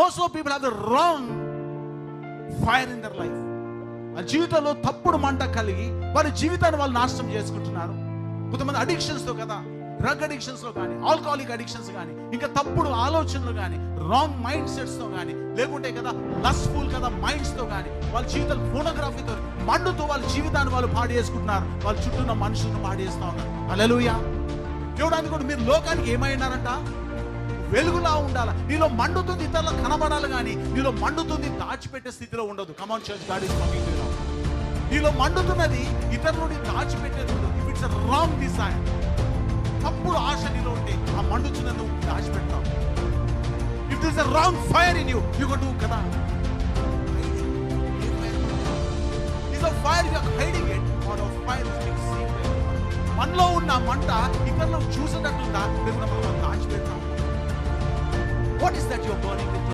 Most of people have the wrong fire in their life. ఆ జీవితంలో తప్పుడు మంట కలిగి వారి జీవితాన్ని వాళ్ళు నాశనం చేసుకుంటున్నారు. కొంతమంది అడిక్షన్స్తో కదా, డ్రగ్ అడిక్షన్స్లో కానీ, ఆల్కహాలిక్ అడిక్షన్స్ కానీ, ఇంకా తప్పుడు ఆలోచనలు కానీ, రాంగ్ మైండ్ సెట్స్తో కానీ, లేకుంటే కదా లస్ట్ఫుల్ కదా మైండ్స్తో కానీ, వాళ్ళ జీవితాలు ఫోనోగ్రఫీతో మండుతో వాళ్ళ జీవితాన్ని వాళ్ళు పాడు చేసుకుంటున్నారు. వాళ్ళ చుట్టూ ఉన్న మనుషులను పాడు చేస్తూ ఉన్నారు. హల్లెలూయా. దేవుడు అందుకు మీరు లోకానికి ఏమైనారంట? వెలుగులా ఉండాలి. నీలో మండుతుంది, ఇతరులకు కనబడాలి, కానీ నీలో మండుతుంది దాచిపెట్టే స్థితిలో ఉండదు. Come on church, God is talking to you now. నీలో మండుతున్నది ఇతరులని దాచిపెట్టేది ఉండదు. If it's a wrong desire, తప్పుడు ఆశ నీలో ఉంటే ఆ మండుతున్నది నువ్వు దాచిపెడతావు. If this a wrong fire in you, you go do కదా. Is a fire you are hiding it, or a fire is being seen. మనలో ఉన్న మంట ఇతరులకు చూసేటట్లుందా, లేకపోతే మనం దాచిపెడతాం? What is that you're burning with?